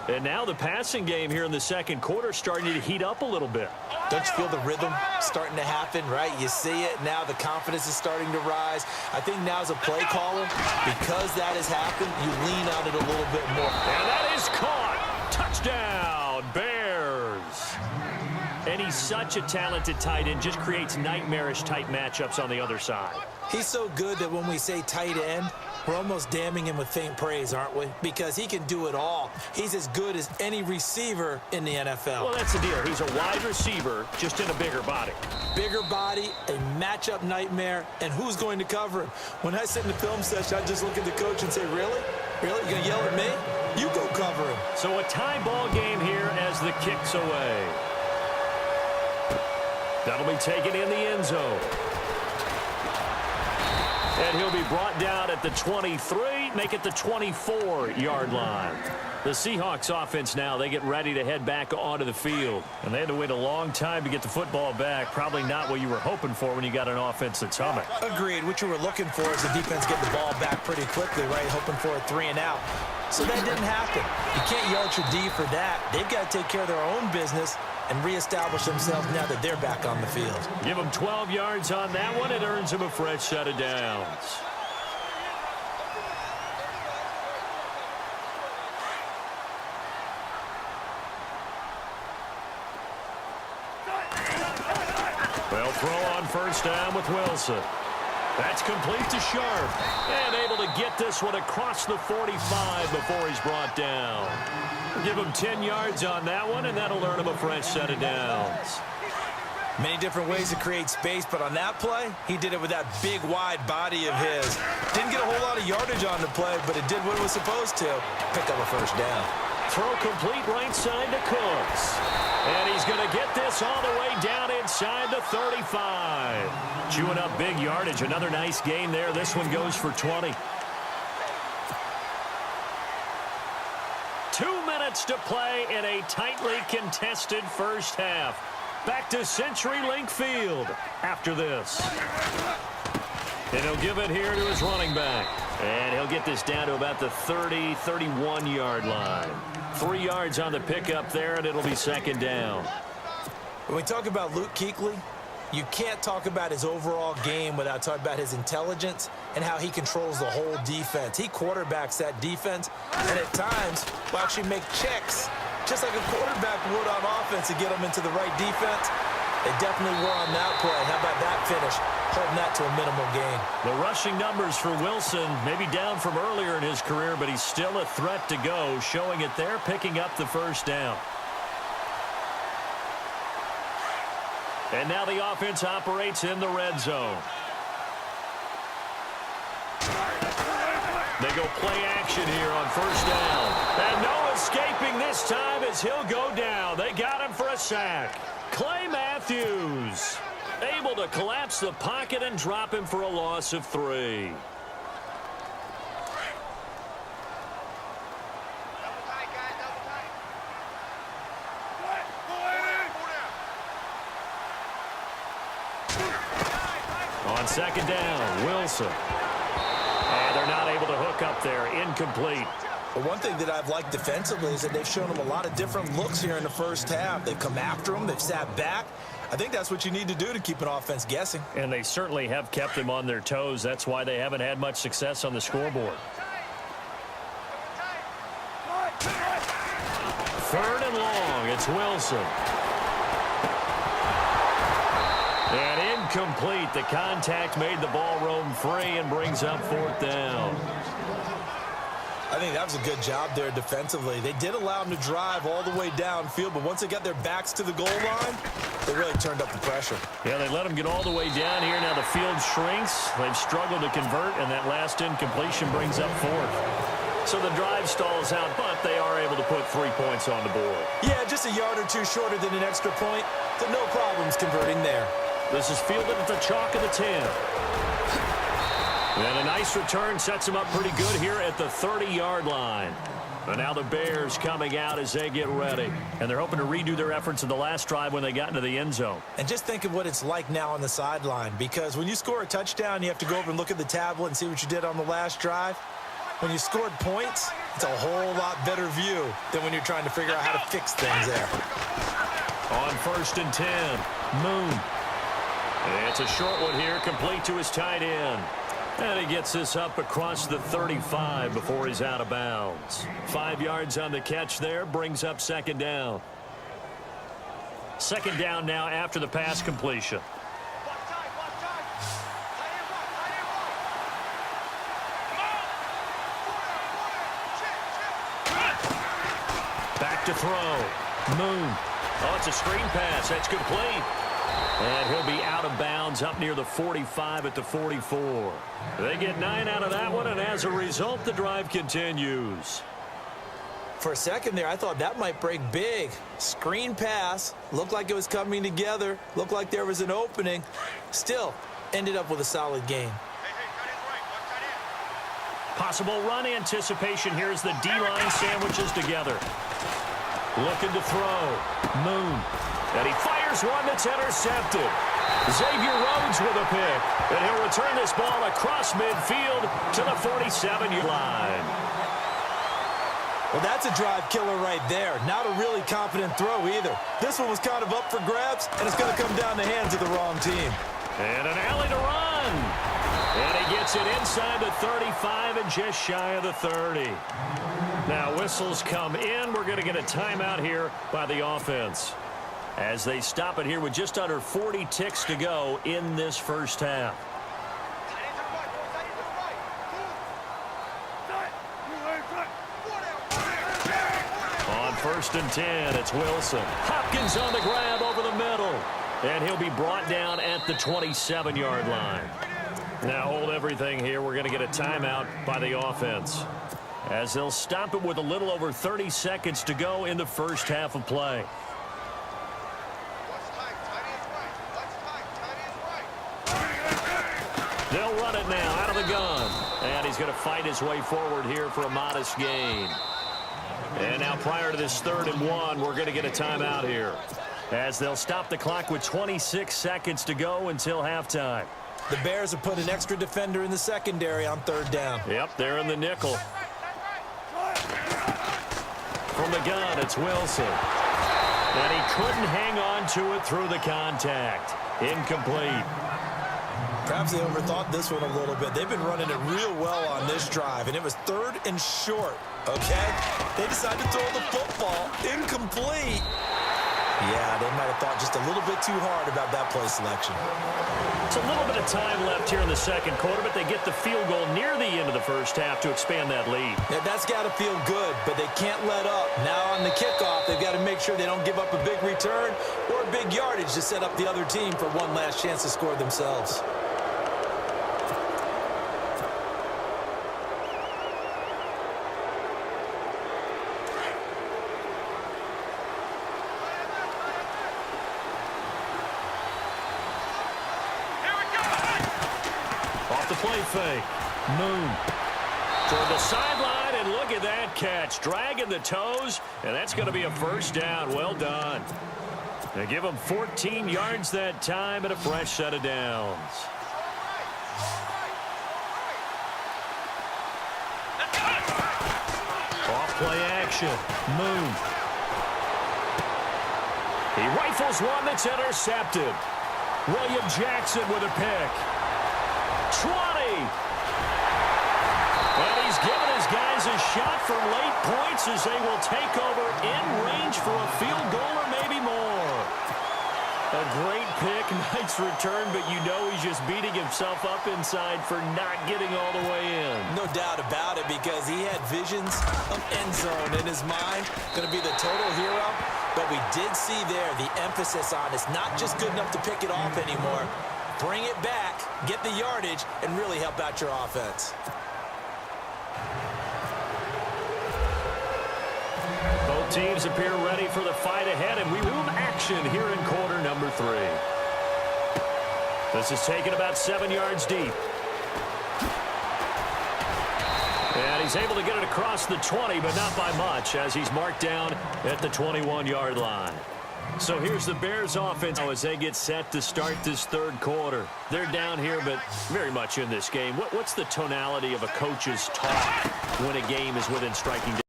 And now the passing game here in the second quarter starting to heat up a little bit. Don't you feel the rhythm starting to happen, right? You see it. Now the confidence is starting to rise. I think now as a play caller, because that has happened, you lean on it a little bit more. And that is caught. Touchdown, Bears. And he's such a talented tight end, just creates nightmarish-type matchups on the other side. He's so good that when we say tight end, we're almost damning him with faint praise, aren't we? Because he can do it all. He's as good as any receiver in the NFL. Well, that's the deal. He's a wide receiver, just in a bigger body. Bigger body, a matchup nightmare, and who's going to cover him? When I sit in the film session, I just look at the coach and say, really? Really? You're going to yell at me? You go cover him. So a tie ball game here as the kick's away. That'll be taken in the end zone. And he'll be brought down at the 23, make it the 24-yard line. The Seahawks offense now, they get ready to head back onto the field. And they had to wait a long time to get the football back. Probably not what you were hoping for when you got an offense that's humming. Agreed. What you were looking for is the defense get the ball back pretty quickly, right? Hoping for a 3 and out. So that didn't happen. You can't yard your D for that. They've got to take care of their own business and reestablish themselves now that they're back on the field. Give them 12 yards on that one. It earns them a fresh set of downs. They'll throw on first down with Wilson. That's complete to Sharp. And able to get this one across the 45 before he's brought down. Give him 10 yards on that one, and that'll earn him a fresh set of downs. Many different ways to create space, but on that play, he did it with that big, wide body of his. Didn't get a whole lot of yardage on the play, but it did what it was supposed to. Pick up a first down. Throw complete right side to Cooks. And he's going to get this all the way down inside the 35. Chewing up big yardage. Another nice gain there. This one goes for 20. 2 minutes to play in a tightly contested first half. Back to CenturyLink Field after this. And he'll give it here to his running back. And he'll get this down to about the 30, 31-yard line. 3 yards on the pickup there, and it'll be second down. When we talk about Luke Kuechly, you can't talk about his overall game without talking about his intelligence and how he controls the whole defense. He quarterbacks that defense, and at times will actually make checks, just like a quarterback would on offense to get them into the right defense. They definitely were on that play. How about that finish? Holding that to a minimal gain. The rushing numbers for Wilson, maybe down from earlier in his career, but he's still a threat to go, showing it there, picking up the first down. And now the offense operates in the red zone. They go play action here on first down. And no escaping this time as he'll go down. They got him for a sack. Clay Matthews able to collapse the pocket and drop him for a loss of 3. On second down, Wilson. And they're not able to hook up there. Incomplete. Well, one thing that I've liked defensively is that they've shown him a lot of different looks here in the first half. They've come after him. They've sat back. I think that's what you need to do to keep an offense guessing. And they certainly have kept them on their toes. That's why they haven't had much success on the scoreboard. Third and long. It's Wilson. And incomplete. The contact made the ball roam free and brings up fourth down. I think that was a good job there defensively. They did allow them to drive all the way downfield, but once they got their backs to the goal line, they really turned up the pressure. Yeah, they let them get all the way down here. Now the field shrinks. They've struggled to convert, and that last incompletion brings up fourth. So the drive stalls out, but they are able to put 3 points on the board. Yeah, just a yard or two shorter than an extra point, so no problems converting there. This is fielded at the chalk of the 10. And a nice return sets them up pretty good here at the 30-yard line. And now the Bears coming out as they get ready. And they're hoping to redo their efforts in the last drive when they got into the end zone. And just think of what it's like now on the sideline, because when you score a touchdown, you have to go over and look at the tablet and see what you did on the last drive. When you scored points, It's a whole lot better view than when you're trying to figure out how to fix things there. On 1st and 10, Moon. It's a short one here, complete to his tight end. And he gets this up across the 35 before he's out of bounds. 5 yards on the catch there, brings up 2nd down. 2nd down now after the pass completion. Back to throw. Moon. Oh, it's a screen pass. That's complete. And he'll be out of bounds up near the 45 at the 44. They get 9 out of that one, and as a result, the drive continues. For a second there, I thought that might break big. Screen pass. Looked like it was coming together. Looked like there was an opening. Still, ended up with a solid game. Possible run anticipation here as the D-line sandwiches together. Looking to throw. Moon. And he fires one that's intercepted. Xavier Rhodes with a pick. And he'll return this ball across midfield to the 47-yard line. Well, that's a drive killer right there. Not a really confident throw either. This one was kind of up for grabs, and it's going to come down the hands of the wrong team. And an alley to run. And he gets it inside the 35 and just shy of the 30. Now whistles come in. We're going to get a timeout here by the offense, as they stop it here with just under 40 ticks to go in this first half. On 1st and 10, it's Wilson. Hopkins on the grab over the middle. And he'll be brought down at the 27-yard line. Now hold everything here. We're going to get a timeout by the offense, as they'll stop it with a little over 30 seconds to go in the first half of play. They'll run it now out of the gun. And he's going to fight his way forward here for a modest gain. And now prior to this 3rd and 1, we're going to get a timeout here, as they'll stop the clock with 26 seconds to go until halftime. The Bears have put an extra defender in the secondary on 3rd down. Yep, they're in the nickel. From the gun, it's Wilson. And he couldn't hang on to it through the contact. Incomplete. Perhaps they overthought this one a little bit. They've been running it real well on this drive, and it was 3rd and short, okay? They decided to throw the football. Incomplete. Yeah, they might have thought just a little bit too hard about that play selection. It's a little bit of time left here in the 2nd quarter, but they get the field goal near the end of the first half to expand that lead. Yeah, that's got to feel good, but they can't let up. Now on the kickoff, they've got to make sure they don't give up a big return or a big yardage to set up the other team for one last chance to score themselves. Play fake. Moon toward the sideline, and look at that catch. Dragging the toes, and that's going to be a 1st down. Well done. They give him 14 yards that time and a fresh set of downs. Off play action. Moon. He rifles one that's intercepted. William Jackson with a pick. 20. And he's given his guys a shot for late points, as they will take over in range for a field goal or maybe more. A great pick, nice return, but you know he's just beating himself up inside for not getting all the way in. No doubt about it, because he had visions of end zone in his mind. Going to be the total hero. But we did see there the emphasis on it's not just good enough to pick it off anymore. Bring it back, get the yardage, and really help out your offense. Both teams appear ready for the fight ahead, and we resume action here in quarter number 3. This is taken about 7 yards deep. And he's able to get it across the 20, but not by much, as he's marked down at the 21-yard line. So here's the Bears offense as they get set to start this third quarter. They're down here, but very much in this game. What's the tonality of a coach's talk when a game is within striking